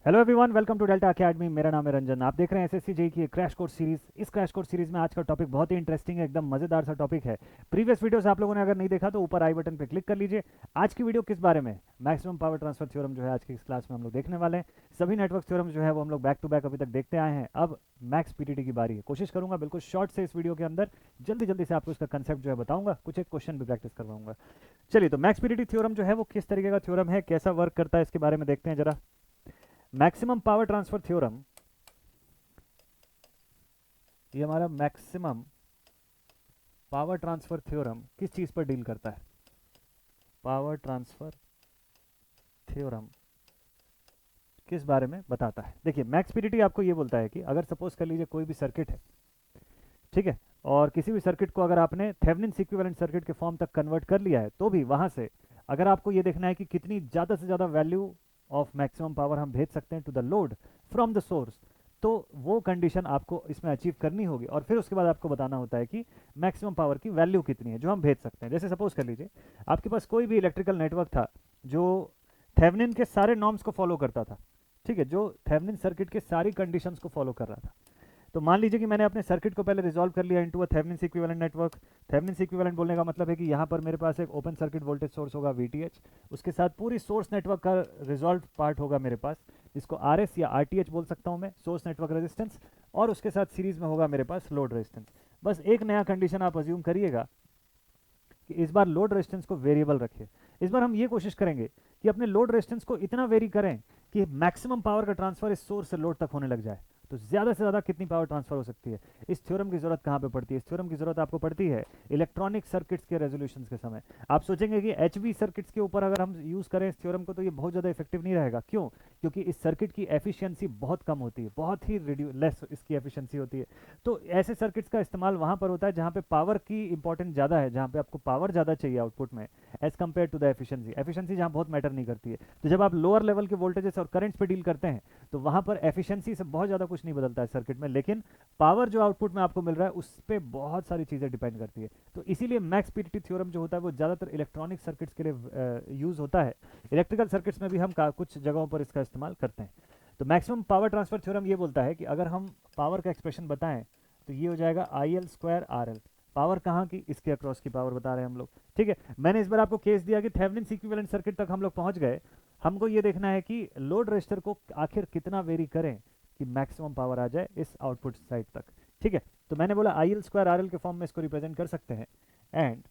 Hello everyone, welcome to Delta Academy. मेरा नाम है रंजन। आप देख रहे हैं एसएससी जेई की क्रैश कोर्स सीरीज। इस क्रैश कोर्स सीरीज में आज का टॉपिक बहुत ही इंटरेस्टिंग है, एकदम मजेदार सा टॉपिक है। प्रीवियस वीडियोस आप लोगों ने अगर नहीं देखा तो ऊपर आई बटन पे क्लिक कर लीजिए। आज की वीडियो किस बारे में? मैक्सिमम पावर ट्रांसफर थ्योरम जो है आज की इस क्लास में हम लोग देखने वाले हैं। सभी नेटवर्क थ्योरम जो है वो हम लोग बैक टू बैक अभी तक देखते आए हैं। अब मैक्स पीटीटी की बारी है। कोशिश करूंगा बिल्कुल शॉर्ट से इस वीडियो के अंदर जल्दी जल्दी से आपको इसका कंसेप्ट जो है बताऊंगा, कुछ एक क्वेश्चन भी प्रैक्टिस करवाऊंगा। चलिए, तो मैक्स पीटीटी थ्योरम जो है वो किस तरीके का थ्योरम है, कैसा वर्क करता है, इसके बारे में देखते हैं जरा। मैक्सिमम पावर ट्रांसफर थ्योरम, ये हमारा मैक्सिमम पावर ट्रांसफर थ्योरम किस चीज पर डील करता है? पावर ट्रांसफर थ्योरम किस बारे में बताता है? देखिए, मैक्स पीडीटी आपको ये बोलता है कि अगर सपोज कर लीजिए कोई भी सर्किट है, ठीक है, और किसी भी सर्किट को अगर आपने थेवेनिन्स इक्विवेलेंट सर्किट के फॉर्म तक कन्वर्ट कर लिया है, तो भी वहां से अगर आपको ये देखना है कि कितनी ज़्यादा से ज़्यादा वैल्यू ऑफ मैक्सिमम पावर हम भेज सकते हैं to the load from the source, तो वो कंडीशन आपको इसमें अचीव करनी होगी। और फिर उसके बाद आपको बताना होता है कि मैक्सिमम पावर की वैल्यू कितनी है जो हम भेज सकते हैं। जैसे सपोज कर लीजिए आपके पास कोई भी इलेक्ट्रिकल नेटवर्क था जो थेवेनिन के सारे नॉर्म्स को फॉलो करता था, ठीक है, जो थेवेनिन सर्किट के सारी कंडीशंस को फॉलो कर रहा था। तो मान लीजिए कि मैंने अपने सर्किट को पहले रिजॉल्व कर लिया into a Thevenin's equivalent network. Thevenin's equivalent बोलने का मतलब है कि यहाँ पर मेरे पास एक ओपन सर्किट वोल्टेज सोर्स होगा वीटीएच, उसके साथ पूरी सोर्स नेटवर्क का रिजॉल्व पार्ट होगा मेरे पास, जिसको आरएस या आरटीएच बोल सकता हूँ मैं, सोर्स नेटवर्क रेजिस्टेंस, और उसके साथ सीरीज में होगा मेरे पास लोड रेजिस्टेंस। बस एक नया कंडीशन आप अज्यूम करिएगा कि इस बार लोड रेजिस्टेंस को वेरिएबल रखिए। इस बार हम ये कोशिश करेंगे कि अपने लोड रेजिस्टेंस को इतना वेरी करें कि मैक्सिमम पावर का ट्रांसफर इस सोर्स से लोड तक होने लग जाए। तो ज़्यादा से ज़्यादा कितनी पावर ट्रांसफर हो सकती है? इस थ्योरम की ज़रूरत कहाँ पे पड़ती है? इस थ्योरम की ज़रूरत आपको पड़ती है इलेक्ट्रॉनिक सर्किट्स के रेजोल्यूशन के समय। आप सोचेंगे कि एचवी सर्किट्स के ऊपर अगर हम यूज़ करें इस थ्योरम को तो ये बहुत ज़्यादा इफेक्टिव नहीं रहेगा। क्यों? क्योंकि इस सर्किट की एफिशिएंसी बहुत कम होती है, बहुत ही लेस इसकी एफिशिएंसी होती है। तो ऐसे सर्किट्स का इस्तेमाल वहाँ पर होता है जहाँ पे पावर की इंपॉर्टेंस ज़्यादा है, जहाँ पे आपको पावर ज़्यादा चाहिए आउटपुट में, as compared to the efficiency. Efficiency जहाँ बहुत मैटर नहीं करती है। तो जब आप लोअर लेवल के वोल्टेजेस और करंट्स पे डील करते हैं तो वहाँ पर एफिशिएंसी से बहुत ज़्यादा कुछ नहीं बदलता है सर्किट में, लेकिन पावर जो आउटपुट में आपको मिल रहा है उस पर बहुत सारी चीज़ें डिपेंड करती है। तो इसीलिए मैक्स पीटीटी थ्योरम जो होता है वो ज़्यादातर इलेक्ट्रॉनिक सर्किट्स के लिए यूज़ होता है। इलेक्ट्रिकल सर्किट्स में भी हम कुछ जगहों पर इसका इस्तेमाल करते हैं। तो मैक्सिमम पावर ट्रांसफर थ्योरम ये बोलता है कि अगर हम पावर का एक्सप्रेशन बताएं तो ये हो जाएगा आई L square R L. Power कहाँ की? इसके अक्रॉस की पावर बता रहे हैं हम लोग, ठीक है। मैंने इस बार आपको केस दिया कि थेवेनिन्स इक्विवेलेंट सर्किट तक हम लोग पहुंच गए। हमको ये देखना है कि लोड रेजिस्टर को आखिर कितना वेरी करें कि मैक्सिमम पावर आ जाए इस आउटपुट साइड तक, ठीक है। तो मैंने बोला I L square R L के फॉर्म में इसको रिप्रेजेंट कर सकते हैं। And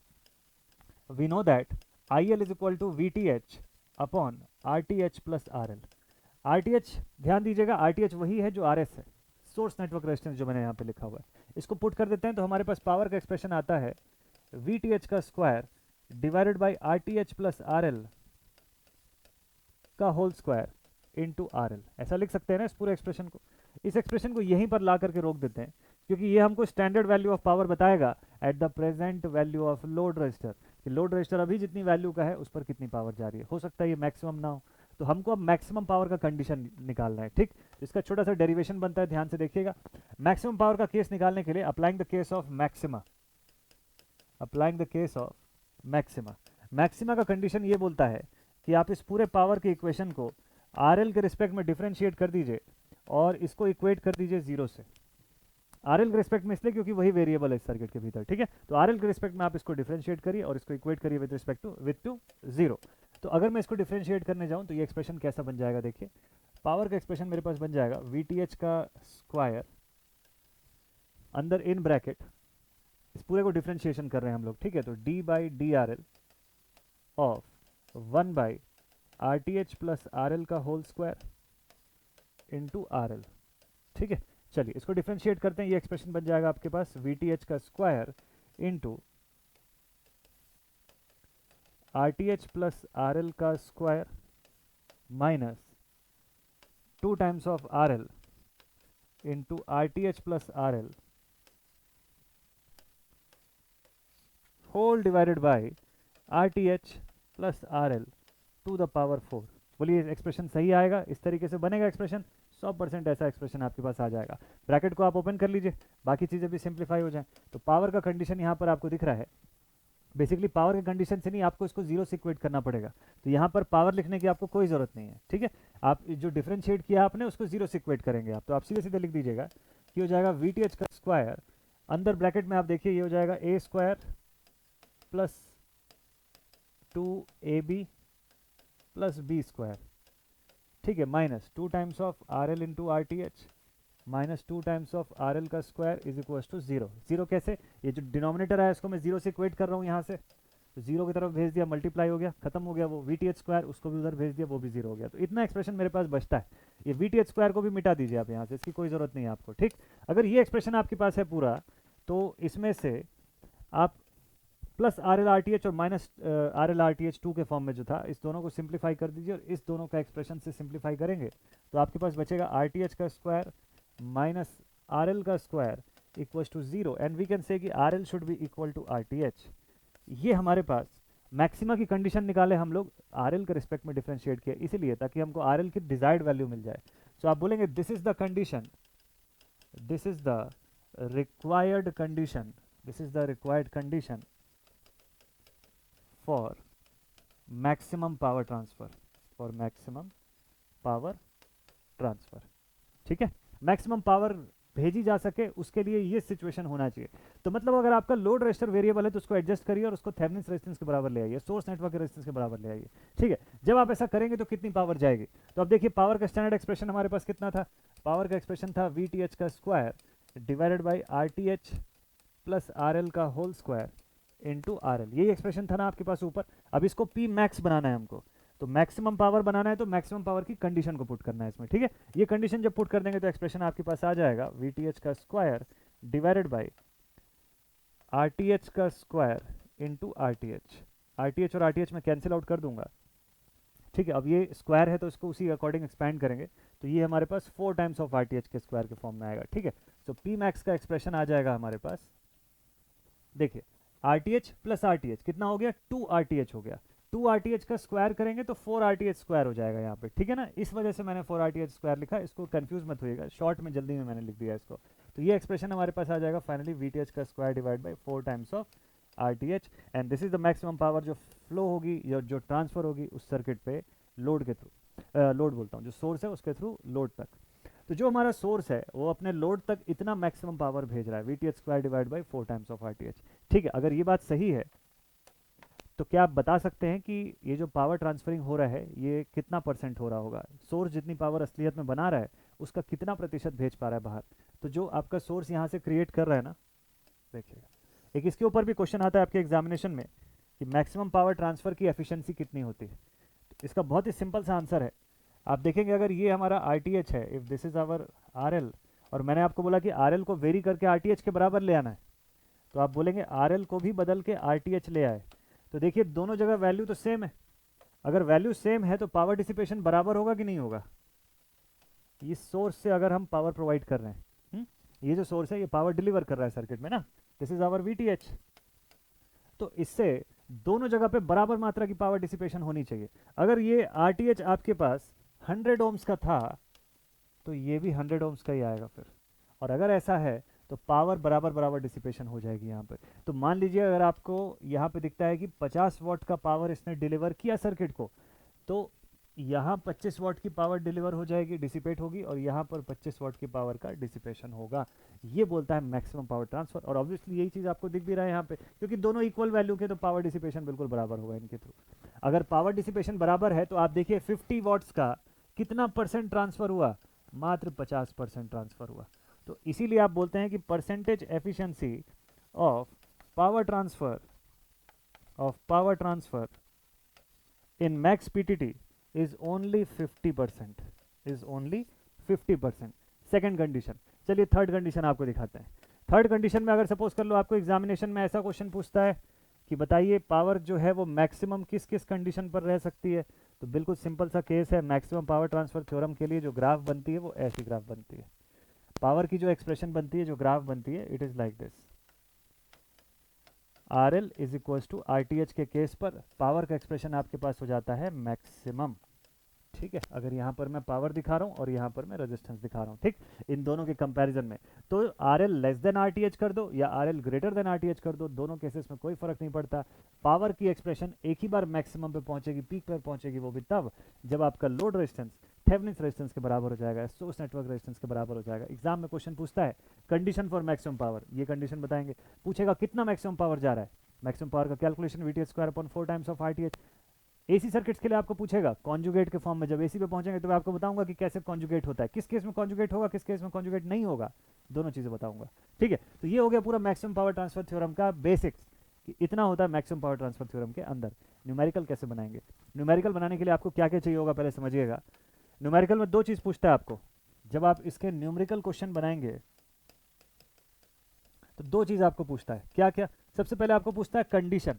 we know that I L is equal to V T H upon R T H plus R L. R T H, ध्यान दीजिएगा, आर टी एच वही है जो आर एस है, सोर्स नेटवर्क रेजिस्टेंस जो मैंने यहाँ पे लिखा हुआ है। इसको पुट कर देते हैं तो हमारे पास पावर का एक्सप्रेशन आता है वी टी एच का square divided by R T H plus R L का whole square into R L. ऐसा लिख सकते हैं ना इस पूरे एक्सप्रेशन को। इस एक्सप्रेशन को यहीं पर ला करके रोक देते हैं, क्योंकि ये हमको स्टैंडर्ड वैल्यू ऑफ पावर बताएगा at the present value of load register, कि लोड रजिस्टर अभी जितनी वैल्यू का है उस पर कितनी पावर जा रही है। हो सकता है ये मैक्सिमम ना हो, तो हमको अब मैक्सिमम पावर का कंडीशन निकालना है, ठीक। इसका छोटा सा डेरिवेशन बनता है, ध्यान से देखिएगा। मैक्सिमम पावर का केस निकालने के लिए applying the case of maxima, applying the case of maxima. Maxima का कंडीशन ये बोलता है कि आप इस पूरे पावर के इक्वेशन को आर एल के रिस्पेक्ट में डिफ्रेंशिएट कर दीजिए और इसको इक्वेट कर दीजिए जीरो से। आर एल के रिस्पेक्ट में इसलिए क्योंकि वही वेरिएबल है इस सर्किट के भीतर, ठीक है। तो आर एल के रिस्पेक्ट में आप इसको डिफ्रेंशिएट करिए और इसको इक्वेट करिए with respect to with to zero. तो अगर मैं इसको डिफ्रेंशिएट करने जाऊं तो ये एक्सप्रेशन कैसा बन जाएगा? देखिए, पावर का एक्सप्रेशन मेरे पास बन जाएगा वी टी एच का स्क्वायर अंदर इन ब्रैकेट, इस पूरे को डिफ्रेंशिएशन कर रहे हैं हम लोग, ठीक है। तो D by D R L of one by R T H plus R L का whole square into R L, ठीक है। चलिए इसको डिफ्रेंशिएट करते हैं, ये एक्सप्रेशन बन जाएगा आपके पास वी टी एच का square into R T H plus R L का square minus 2 times of R L into R T H plus R L whole divided by R T H plus R L to the power 4। बोलिए expression सही आएगा? इस तरीके से बनेगा expression, 100% ऐसा expression आपके पास आ जाएगा। ब्रैकेट को आप ओपन कर लीजिए, बाकी चीज़ें भी सिंप्लीफाई हो जाए। तो पावर का कंडीशन यहाँ पर आपको दिख रहा है बेसिकली पावर के कंडीशन से नहीं, आपको इसको जीरो से इक्वेट करना पड़ेगा। तो यहाँ पर पावर लिखने की आपको कोई ज़रूरत नहीं है, ठीक है। आप जो डिफ्रेंशिएट किया आपने उसको जीरो से इक्वेट करेंगे आप, तो आप सीधे सीधे लिख दीजिएगा कि हो जाएगा वी टी एच का स्क्वायर, अंदर ब्रैकेट में आप देखिए ये हो जाएगा A square plus 2ab plus B square, ठीक है, minus 2 times of R L into R T H minus 2 times of R L का square is equal to zero. Zero कैसे, ये जो डिनोमिनेटर है इसको मैं जीरो से इक्वेट कर रहा हूँ यहाँ से, तो जीरो की तरफ भेज दिया, मल्टीप्लाई हो गया, खत्म हो गया वो वी टी एच स्क्वायर, उसको भी उधर भेज दिया, वो भी जीरो हो गया। तो इतना एक्सप्रेशन मेरे पास बचता है। ये वी टी एच स्क्वायर को भी मिटा दीजिए आप यहाँ से, इसकी कोई ज़रूरत नहीं है आपको, ठीक। अगर ये एक्सप्रेशन आपके पास है पूरा, तो इसमें से आप plus R L R T H और minus R L R T H 2 के फॉर्म में जो था, इस दोनों को सिंप्लीफाई कर दीजिए और इस दोनों का एक्सप्रेशन से सिंप्लीफाई करेंगे तो आपके पास बचेगा आर टी एच का स्क्वायर माइनस आर एल का square equals to zero, and we can say कि R L should be equal to R T H. ये हमारे पास मैक्सिमा की कंडीशन निकाले हम लोग, आर एल के रिस्पेक्ट में डिफ्रेंशिएट किया इसीलिए ताकि हमको आर एल की डिजायर्ड वैल्यू मिल जाए। सो आप बोलेंगे this is the condition, this is the required condition, this is the required condition for maximum power transfer, for maximum power transfer, ठीक है। मैक्सिमम पावर भेजी जा सके उसके लिए ये सिचुएशन होना चाहिए। तो मतलब अगर आपका लोड रेजिस्टर वेरिएबल है तो उसको एडजस्ट करिए और उसको थेवेनिन रेजिस्टेंस के बराबर ले आइए, सोर्स नेटवर्क के रेजिस्टेंस के बराबर ले आइए, ठीक है। जब आप ऐसा करेंगे तो कितनी पावर जाएगी, तो अब देखिए पावर का स्टैंडर्ड एक्सप्रेशन हमारे पास कितना था, पावर का एक्सप्रेशन था वी टी एच का square divided by R T H plus R L का whole square into R L, यही एक्सप्रेशन था ना आपके पास ऊपर। अब इसको पी मैक्स बनाना है हमको, तो मैक्सिमम पावर बनाना है तो मैक्सिमम पावर की कंडीशन को पुट करना है इसमें, ठीक है। ये कंडीशन जब पुट कर देंगे तो एक्सप्रेशन आपके पास आ जाएगा वी टी एच का square divided by R T H का square into R T H, R T H और आर टी एच में कैंसिल आउट कर दूंगा, ठीक है। अब ये स्क्वायर है तो इसको उसी अकॉर्डिंग एक्सपैंड करेंगे तो ये हमारे पास 4 times of are T H के स्क्वायर के फॉर्म में आएगा, ठीक है। तो पी मैक्स का एक्सप्रेशन आ जाएगा हमारे पास, देखिए are T H plus are T H कितना हो गया, 2 आर टी एच हो गया, 2 आर टी एच का स्क्वायर करेंगे तो 4 आर टी एच स्क्वायर हो जाएगा यहाँ पे, ठीक है ना। इस वजह से मैंने 4 आर टी एच स्क्वायर लिखा, इसको कंफ्यूज मत होइएगा, शॉर्ट में जल्दी में मैंने लिख दिया इसको। तो ये एक्सप्रेशन हमारे पास आ जाएगा फाइनली वी टी एच का square divide by 4 times of are T H, and this is the maximum power जो फ्लो होगी या जो ट्रांसफर होगी उस सर्किट पे लोड के थ्रू, लोड बोलता हूँ जो सोर्स है उसके थ्रू लोड तक। तो जो हमारा सोर्स है वो अपने लोड तक इतना मैक्सिमम पावर भेज रहा है V T H square divide by 4 times of are T H, ठीक है। अगर ये बात सही है तो क्या आप बता सकते हैं कि ये जो पावर ट्रांसफरिंग हो रहा है ये कितना परसेंट हो रहा होगा, सोर्स जितनी पावर असलियत में बना रहा है उसका कितना प्रतिशत भेज पा रहा है बाहर। तो जो आपका सोर्स यहाँ से क्रिएट कर रहा है ना, देखिए एक इसके ऊपर भी क्वेश्चन आता है आपके एग्जामिनेशन में कि मैक्सिमम पावर ट्रांसफर की एफिशिएंसी कितनी होती है। तो इसका बहुत ही सिंपल सा आंसर है, आप देखेंगे अगर ये हमारा आर टी एच है, if this is our R L, और मैंने आपको बोला कि आर एल को वेरी करके आर टी एच के बराबर ले आना है, तो आप बोलेंगे आर एल को भी बदल के आर टी एच ले आए, तो देखिए दोनों जगह वैल्यू तो सेम है। अगर वैल्यू सेम है तो पावर डिसिपेशन बराबर होगा कि नहीं होगा, इस सोर्स से अगर हम पावर प्रोवाइड कर रहे हैं, ये जो सोर्स है ये पावर डिलीवर कर रहा है सर्किट में ना, this is our V T H, तो इससे दोनों जगह पे बराबर मात्रा की पावर डिसिपेशन होनी चाहिए। अगर ये आर टी एच आपके पास 100 ओम्स का था तो ये भी 100 ओम्स का ही आएगा फिर, और अगर ऐसा है तो पावर बराबर बराबर डिसिपेशन हो जाएगी यहाँ पे। तो मान लीजिए अगर आपको यहाँ पे दिखता है कि 50 वाट का पावर इसने डिलीवर किया सर्किट को, तो यहाँ 25 वाट की पावर डिलीवर हो जाएगी, डिसिपेट होगी, और यहाँ पर 25 वाट की पावर का डिसिपेशन होगा। ये बोलता है मैक्सिमम पावर ट्रांसफर, और ऑब्वियसली यही चीज़ आपको दिख भी रहा है यहाँ पे, क्योंकि दोनों इक्वल वैल्यू के तो पावर डिसिपेशन बिल्कुल बराबर होगा इनके थ्रू। अगर पावर डिसिपेशन बराबर है तो आप देखिए 50 वाट्स का कितना परसेंट ट्रांसफर हुआ, मात्र 50% ट्रांसफर हुआ। तो इसीलिए आप बोलते हैं कि percentage efficiency of power transfer in max PTT is only 50%, is only 50%। Second condition, चलिए थर्ड कंडीशन आपको दिखाते हैं। थर्ड कंडीशन में अगर सपोज कर लो आपको एग्जामिनेशन में ऐसा क्वेश्चन पूछता है कि बताइए पावर जो है वो मैक्सिमम किस किस कंडीशन पर रह सकती है, तो बिल्कुल सिंपल सा केस है, मैक्सिमम पावर ट्रांसफर थ्योरम के लिए जो ग्राफ बनती है वो ऐसी ग्राफ बनती है। पावर की जो एक्सप्रेशन बनती है, जो ग्राफ बनती है, it is like this, R L is equal to R T H के केस पर पावर का एक्सप्रेशन आपके पास हो जाता है मैक्सिमम, ठीक है, अगर यहाँ पर मैं पावर दिखा रहा हूँ और यहाँ पर मैं रेजिस्टेंस दिखा रहा हूँ, ठीक, इन दोनों के कंपैरिजन में, तो R L less than are T H कर दो या R L greater than are T H कर दो, दोनों केसेस में कोई फर्क नहीं पड़ता। पावर की एक्सप्रेशन एक ही बार मैक्सिमम पे पहुंचेगी, पीक पर पहुंचेगी, वो भी तब जब आपका लोड रेजिस्टेंस थेवेनिन रेजिस्टेंस के बराबर हो जाएगा, सोर्स नेटवर्क रेजिस्टेंस के बराबर हो जाएगा। एग्जाम में क्वेश्चन पूछता है कंडीशन फॉर मैक्सिमम पावर, ये कंडीशन बताएंगे, पूछेगा कितना मैक्सिमम पावर जा रहा है, मैक्सिमम पावर का calculation VTH square upon 4 times of RTH. AC circuits के लिए आपको पूछेगा कॉन्जुगेट के फॉर्म में, जब एसी पे पहुंचेंगे तो मैं आपको बताऊंगा कि कैसे कॉन्जुगेट होता है, किस केस में कॉन्जुगेट होगा, किस केस में कॉन्जुगेट नहीं होगा, दोनों चीजें बताऊंगा। ठीक है, तो ये हो गया पूरा मैक्सिमम पावर ट्रांसफर थ्योरम का बेसिक्स, कि इतना होता है मैक्सिमम पावर ट्रांसफर थ्योरम के अंदर। न्यूमेरिकल कैसे बनाएंगे, न्यूमेरिकल बनाने के लिए आपको क्या क्या चाहिए होगा पहले समझिएगा। न्यूमेरिकल में दो चीज पूछता है आपको, जब आप इसके न्यूमेरिकल क्वेश्चन बनाएंगे तो दो चीज आपको पूछता है, क्या क्या। सबसे पहले आपको पूछता है कंडीशन,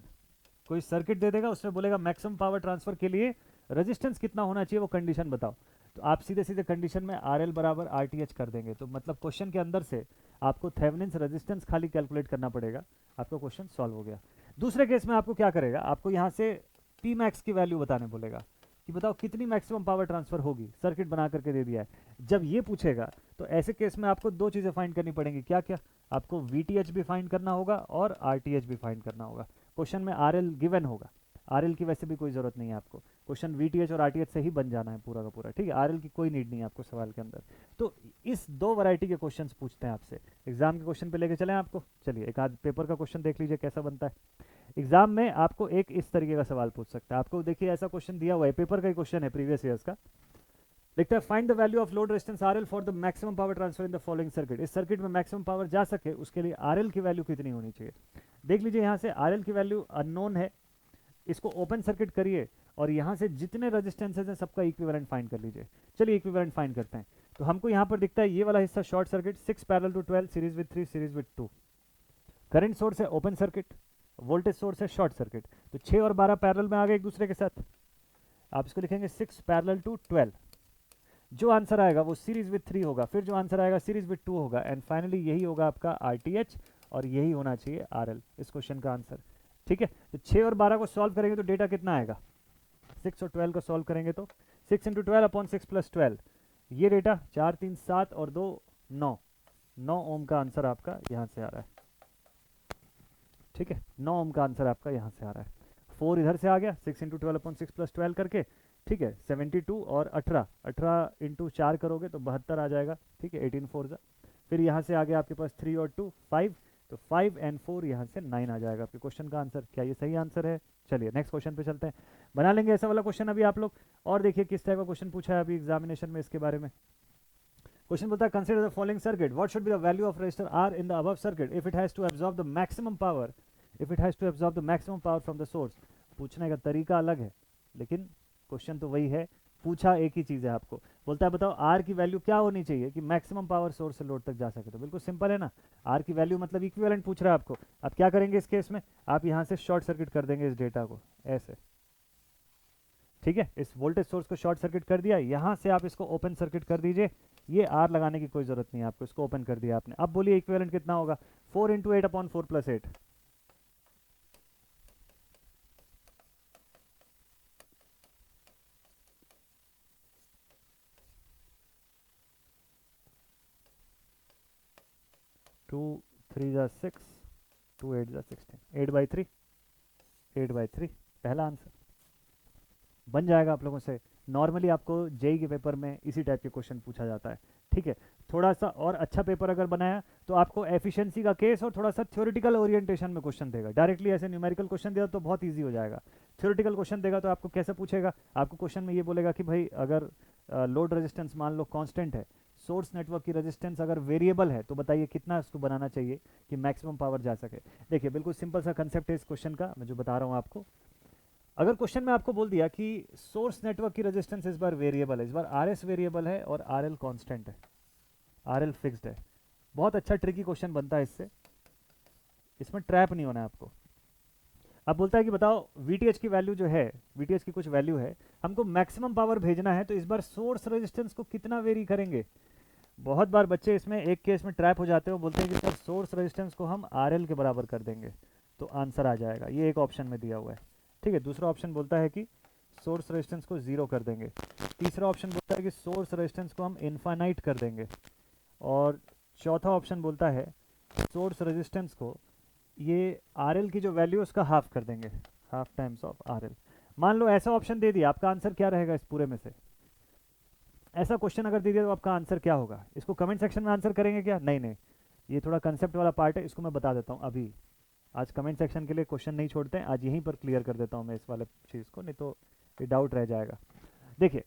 कोई सर्किट दे देगा, उसमें बोलेगा मैक्सिमम पावर ट्रांसफर के लिए रेजिस्टेंस कितना होना चाहिए, वो कंडीशन बताओ। तो आप सीधे सीधे कंडीशन में आर एल बराबर आर टी एच कर देंगे, तो मतलब क्वेश्चन के अंदर से आपको थेवेनिन्स रेजिस्टेंस खाली कैलकुलेट करना पड़ेगा, आपका क्वेश्चन सॉल्व हो गया। दूसरे केस में आपको क्या करेगा, आपको यहाँ से पी मैक्स की वैल्यू बताने बोलेगा कि बताओ कितनी मैक्सिमम पावर ट्रांसफर होगी, सर्किट बना करके दे दिया है। जब ये पूछेगा तो ऐसे केस में आपको दो चीज़ें फाइंड करनी पड़ेंगी, क्या क्या, आपको वीटीएच भी फाइंड करना होगा और आरटीएच भी फाइंड करना होगा। क्वेश्चन में आरएल गिवन होगा, आरएल की वैसे भी कोई ज़रूरत नहीं है आपको, क्वेश्चन वीटीएच और आरटीएच से ही बन जाना है पूरा का पूरा, ठीक है, आरएल की कोई नीड नहीं है आपको सवाल के अंदर। तो इस दो वैरायटी के क्वेश्चंस पूछते हैं आपसे, एग्जाम के क्वेश्चन पे लेके चलें आपको। चलिए एक आध पेपर का क्वेश्चन देख लीजिए कैसा बनता है। एग्जाम में आपको एक इस तरीके का सवाल पूछ सकता है, आपको देखिए ऐसा क्वेश्चन दिया हुआ है, पेपर का ही क्वेश्चन है प्रीवियस ईयर्स का, लिखता है find the value of load resistance RL for the maximum power transfer in the following circuit. इस सर्किट में मैक्सिमम पावर जा सके उसके लिए आरएल की वैल्यू कितनी होनी चाहिए। देख लीजिए यहाँ से आरएल की वैल्यू अननोन है, इसको ओपन सर्किट करिए और यहाँ से जितने रेजिस्टेंसेज हैं सबका इक्विवेलेंट फाइंड कर लीजिए। चलिए इक्विवेलेंट फाइंड करते हैं। तो हमको यहाँ पर दिखता है ये वाला हिस्सा short circuit, 6 parallel to 12 series with 3 series with 2, current source है ओपन सर्किट, वोल्टेज सोर्स है शॉर्ट सर्किट, तो 6 और 12 पैरेलल में आ गए एक दूसरे के साथ। आप इसको लिखेंगे 6 पैरेलल टू 12, जो आंसर आएगा वो सीरीज विद 3 होगा, फिर जो आंसर आएगा सीरीज विद 2 होगा, एंड फाइनली यही होगा आपका आरटीएच और यही होना चाहिए आरएल इस क्वेश्चन का आंसर। ठीक है, तो 6 और 12 को सॉल्व करेंगे तो डेटा कितना आएगा, 6 और 12 को सॉल्व करेंगे तो 6 इंटू 12 अपॉन 6 प्लस 12, ये डेटा 4 3 7 और 2 9, 9 ओम का आंसर आपका यहाँ से आ रहा है। ठीक है, 9 ओम का आंसर आपका यहाँ से आ रहा है। 4 इधर से आ गया, 6 इंटू 12 अपॉन 6 प्लस 12 करके, ठीक है, 72 और 18, 18 इंटू 4 करोगे तो 72 आ जाएगा। ठीक है, 18 4 जा, फिर यहाँ से आ गया आपके पास 3 और 2 5, तो 5 एंड 4 यहाँ से 9 आ जाएगा आपके क्वेश्चन का आंसर। क्या ये सही आंसर है? चलिए नेक्स्ट क्वेश्चन पे चलते हैं, बना लेंगे ऐसा वाला क्वेश्चन अभी आप लोग। और देखिए किस टाइप का क्वेश्चन पूछा है अभी एग्जामिनेशन में इसके बारे में। क्वेश्चन बोलता है consider the following circuit, what should be the value of resistor R in the above circuit if it has to absorb the maximum power, if it has to absorb the maximum power from the source. पूछने का तरीका अलग है लेकिन question तो वही है, पूछा एक ही चीज़ है आपको। बोलता है बताओ आर की वैल्यू क्या होनी चाहिए कि मैक्सिमम पावर सोर्स से लोड तक जा सके। तो बिल्कुल सिंपल है ना, आर की वैल्यू मतलब इक्विवेलेंट पूछ रहा है आपको। आप क्या करेंगे इस केस में, आप यहाँ से शॉर्ट सर्किट कर देंगे इस डेटा को ऐसे। ठीक है, इस वोल्टेज सोर्स को शॉर्ट सर्किट कर दिया, यहाँ से आप इसको ओपन सर्किट कर दीजिए, ये आर लगाने की कोई जरूरत नहीं है आपको, इसको ओपन कर दिया आपने। अब बोलिए इक्विवेलेंट कितना होगा, 4 इंटू 8 अपॉन 4 प्लस 8, टू 3 जा 6, 2 8 जा 16, 8/3, 8/3 पहला आंसर बन जाएगा आप लोगों से। नॉर्मली आपको जेई के पेपर में इसी टाइप के क्वेश्चन पूछा जाता है। ठीक है, थोड़ा सा और अच्छा पेपर अगर बनाया तो आपको एफिशिएंसी का केस और थोड़ा सा थ्योरेटिकल ओरिएंटेशन में क्वेश्चन देगा। डायरेक्टली ऐसे न्यूमेरिकल क्वेश्चन दिया तो बहुत ईजी हो जाएगा, थ्योरेटिकल क्वेश्चन देगा तो आपको कैसे पूछेगा, आपको क्वेश्चन में ये बोलेगा कि भाई अगर लोड रेजिस्टेंस मान लो कांस्टेंट है, सोर्स नेटवर्क की रेजिस्टेंस अगर वेरिएबल है तो बताइए कितना इसको बनाना चाहिए कि मैक्सिमम पावर जा सके। देखिए बिल्कुल सिंपल सा कंसेप्ट है इस क्वेश्चन का, मैं जो बता रहा हूँ आपको। अगर क्वेश्चन में आपको बोल दिया कि सोर्स नेटवर्क की रेजिस्टेंस इस बार वेरिएबल है, इस बार आर एस वेरिएबल है और आर एल कॉन्स्टेंट है, आर एल फिक्सड है, बहुत अच्छा ट्रिकी क्वेश्चन बनता है इससे, इसमें ट्रैप नहीं होना है आपको। अब बोलता है कि बताओ वीटीएच की वैल्यू जो है, वीटीएच की कुछ वैल्यू है, हमको मैक्सिमम पावर भेजना है तो इस बार सोर्स रेजिस्टेंस को कितना वेरी करेंगे। बहुत बार बच्चे इसमें एक केस में ट्रैप हो जाते हैं, बोलते हैं कि सर सोर्स रेजिस्टेंस को हम आरएल के बराबर कर देंगे तो आंसर आ जाएगा, ये एक ऑप्शन में दिया हुआ है। ठीक है, दूसरा ऑप्शन बोलता है कि सोर्स रेजिस्टेंस को 0 कर देंगे। तीसरा ऑप्शन बोलता है कि सोर्स रेजिस्टेंस को हम इनफाइनाइट कर देंगे। और चौथा ऑप्शन बोलता है सोर्स रेजिस्टेंस को ये RL की जो वैल्यू उसका हाफ कर देंगे, हाफ टाइम्स ऑफ RL। मान लो ऐसा ऑप्शन दे दिया, आपका आंसर क्या रहेगा इस पूरे में से? ऐसा क्वेश्चन अगर दे दिया तो आपका आंसर क्या होगा? इसको कमेंट सेक्शन में आंसर करेंगे क्या? नहीं नहीं, ये थोड़ा कंसेप्ट वाला पार्ट है, इसको मैं बता देता हूँ अभी। आज कमेंट सेक्शन के लिए क्वेश्चन नहीं छोड़ते हैं, आज यहीं पर क्लियर कर देता हूँ मैं इस वाले चीज़ को, नहीं तो ये डाउट रह जाएगा। देखिए,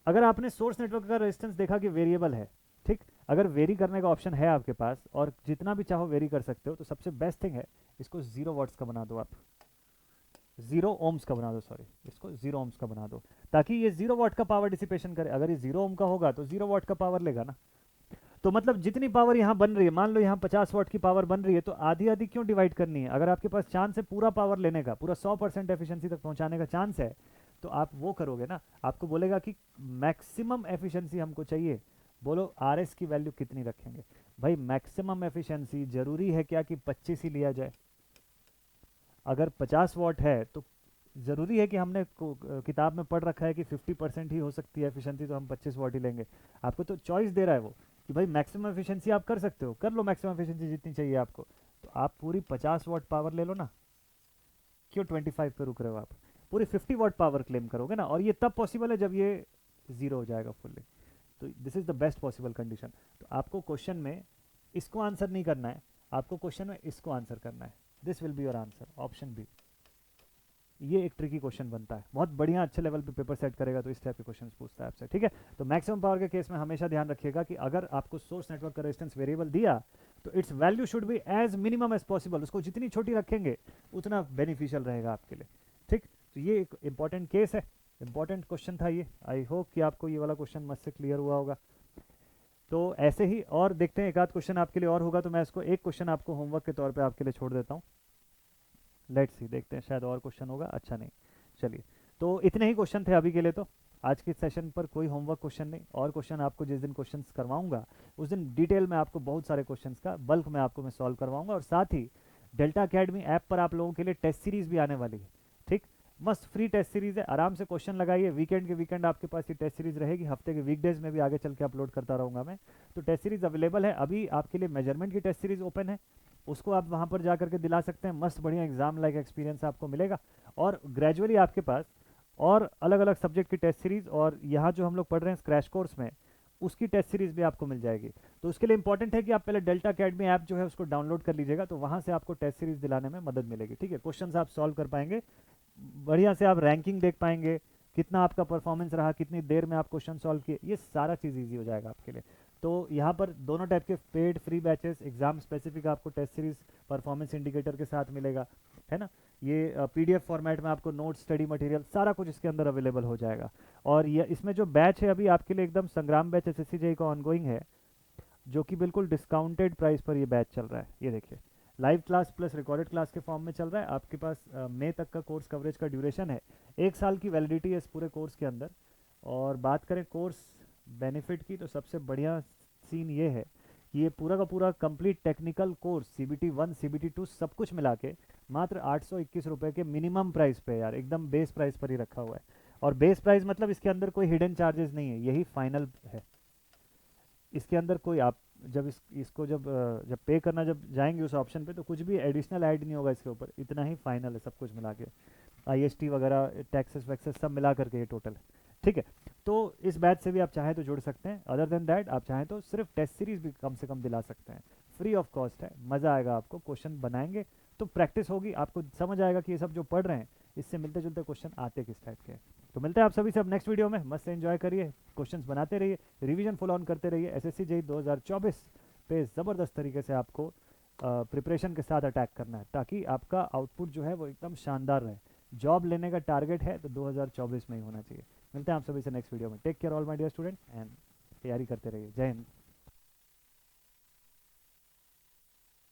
अगर आपने सोर्स नेटवर्क का रेजिस्टेंस देखा कि वेरिएबल है, ठीक, अगर वेरी करने का ऑप्शन है आपके पास और जितना भी चाहो वेरी कर सकते हो, तो सबसे बेस्ट थिंग है इसको 0 वॉट्स का बना दो आप, 0 ओम्स का बना दो, सॉरी, इसको 0 ओम्स का बना दो, ताकि ये 0 वॉट का पावर डिसिपेशन करे। अगर ये 0 ओम का होगा तो 0 वॉट का पावर लेगा ना। तो मतलब जितनी पावर यहाँ बन रही है, मान लो यहाँ 50 वॉट की पावर बन रही है, तो आधी आधी क्यों डिवाइड करनी है? अगर आपके पास चांस है पूरा पावर लेने का, पूरा 100% एफिशिएंसी तक पहुंचाने का चांस है, तो आप वो करोगे ना। आपको बोलेगा कि मैक्सिमम एफिशिएंसी हमको चाहिए, बोलो RS की वैल्यू कितनी रखेंगे? भाई मैक्सिमम एफिशिएंसी जरूरी है क्या कि 25 ही लिया जाए? अगर 50 वॉट है तो ज़रूरी है कि हमने किताब में पढ़ रखा है कि 50% ही हो सकती है एफिशिएंसी, तो हम 25 वॉट ही लेंगे? आपको तो चॉइस दे रहा है वो कि भाई मैक्सिमम एफिशिएंसी आप कर सकते हो, कर लो मैक्सिमम एफिशिएंसी जितनी चाहिए आपको, तो आप पूरी 50 वॉट पावर ले लो ना। क्यों 25 पे रुक रहे हो? आप पूरी 50 वॉट पावर क्लेम करोगे ना, और ये तब पॉसिबल है जब ये 0 हो जाएगा फुल्ली। तो this is the best possible condition. तो आपको क्वेश्चन में इसको आंसर नहीं करना है, आपको क्वेश्चन में इसको आंसर करना है। This will be your answer, option B. ये एक ट्रिकी क्वेश्चन बनता है, बहुत बढ़िया, अच्छे लेवल पे पेपर सेट करेगा तो इस टाइप के क्वेश्चन पूछता है आपसे, ठीक है। तो मैक्सिमम पावर के केस में हमेशा ध्यान रखिएगा कि अगर आपको सोर्स नेटवर्क का रेजिस्टेंस वेरिएबल दिया तो its value should be as minimum as possible. उसको जितनी छोटी रखेंगे उतना बेनिफिशियल रहेगा आपके लिए, ठीक। तो ये एक इंपॉर्टेंट केस है, इंपॉर्टेंट क्वेश्चन था ये। आई होप कि आपको ये वाला क्वेश्चन मस्त से क्लियर हुआ होगा। तो ऐसे ही और देखते हैं, एक आध क्वेश्चन आपके लिए और होगा, तो मैं इसको एक क्वेश्चन आपको होमवर्क के तौर पे आपके लिए छोड़ देता हूँ। लेट्स सी, देखते हैं, शायद और क्वेश्चन होगा। अच्छा नहीं, चलिए, तो इतने ही क्वेश्चन थे अभी के लिए। तो आज के सेशन पर कोई होमवर्क क्वेश्चन नहीं, और क्वेश्चन आपको जिस दिन क्वेश्चंस करवाऊंगा उस दिन डिटेल में आपको बहुत सारे क्वेश्चंस का बल्क में आपको मैं सॉल्व करवाऊंगा। और साथ ही डेल्टा अकेडमी ऐप पर आप लोगों के लिए टेस्ट सीरीज भी आने वाली है, ठीक। मस्त फ्री टेस्ट सीरीज है, आराम से क्वेश्चन लगाइए। वीकेंड के वीकेंड आपके पास ये टेस्ट सीरीज रहेगी, हफ्ते के वीकडेज में भी आगे चल के अपलोड करता रहूंगा मैं। तो टेस्ट सीरीज अवेलेबल है, अभी आपके लिए मेजरमेंट की टेस्ट सीरीज ओपन है, उसको आप वहाँ पर जा करके दिला सकते हैं। मस्त बढ़िया एग्जाम लाइक एक्सपीरियंस आपको मिलेगा। और ग्रेजुअली आपके पास और अलग अलग सब्जेक्ट की टेस्ट सीरीज, और यहाँ जो हम लोग पढ़ रहे हैं क्रैश कोर्स में, उसकी टेस्ट सीरीज भी आपको मिल जाएगी। तो उसके लिए इंपॉर्टेंट है कि आप पहले डेल्टा अकेडमी ऐप जो है उसको डाउनलोड कर लीजिएगा, तो वहाँ से आपको टेस्ट सीरीज दिलाने में मदद मिलेगी, ठीक है। क्वेश्चंस आप सॉल्व कर पाएंगे बढ़िया से, आप रैंकिंग देख पाएंगे, कितना आपका परफॉर्मेंस रहा, कितनी देर में आप क्वेश्चन सॉल्व किए, ये सारा चीज़ ईजी हो जाएगा आपके लिए। तो यहाँ पर दोनों टाइप के paid free batches, exam specific आपको टेस्ट सीरीज परफॉर्मेंस इंडिकेटर के साथ मिलेगा, है ना। ये PDF फॉर्मेट में आपको नोट, स्टडी मटेरियल, सारा कुछ इसके अंदर अवेलेबल हो जाएगा। और ये इसमें जो बैच है अभी आपके लिए एकदम संग्राम बैच SSC JEE का ऑनगोइंग है, जो कि बिल्कुल डिस्काउंटेड प्राइस पर ये बैच चल रहा है। ये देखिए, live class plus recorded class के फॉर्म में चल रहा है। आपके पास मई तक का कोर्स कवरेज का ड्यूरेशन है, 1 साल की वैलिडिटी है इस पूरे कोर्स के अंदर। और बात करें कोर्स बेनिफिट की, तो सबसे बढ़िया सीन ये है कि ये पूरा का पूरा complete technical course CBT 1 CBT 2 सब कुछ मिला के मात्र 821 रुपये के मिनिमम प्राइस पे, यार एकदम बेस प्राइस पर ही रखा हुआ है। और बेस प्राइस मतलब इसके अंदर कोई हिडन चार्जेस नहीं है, यही फाइनल है। इसके अंदर कोई आप जब इसको जब पे करना जब जाएंगे उस ऑप्शन पे, तो कुछ भी एडिशनल ऐड नहीं होगा इसके ऊपर, इतना ही फाइनल है सब कुछ मिला के। IST वगैरह टैक्सेस वैक्सेस सब मिला करके ये टोटल है, ठीक है। तो इस बैच से भी आप चाहें तो जुड़ सकते हैं। अदर देन दैट आप चाहें तो सिर्फ टेस्ट सीरीज भी कम से कम दिला सकते हैं, फ्री ऑफ कॉस्ट है। मज़ा आएगा आपको, क्वेश्चन बनाएंगे तो प्रैक्टिस होगी, आपको समझ आएगा कि ये सब जो पढ़ रहे हैं इससे मिलते जुलते क्वेश्चन आते किस टाइप के हैं। तो मिलते हैं आप सभी से अब नेक्स्ट वीडियो में। मस्त से एंजॉय करिए, क्वेश्चंस बनाते रहिए, रिवीजन फुल ऑन करते रहिए। SSC JEE 2024 पे ज़बरदस्त तरीके से आपको प्रिपरेशन के साथ अटैक करना है, ताकि आपका आउटपुट जो है वो एकदम शानदार रहे। जॉब लेने का टारगेट है तो 2024 में ही होना चाहिए। मिलते हैं आप सभी से नेक्स्ट वीडियो में। Take care all my dear student, and तैयारी करते रहिए। जय हिंद।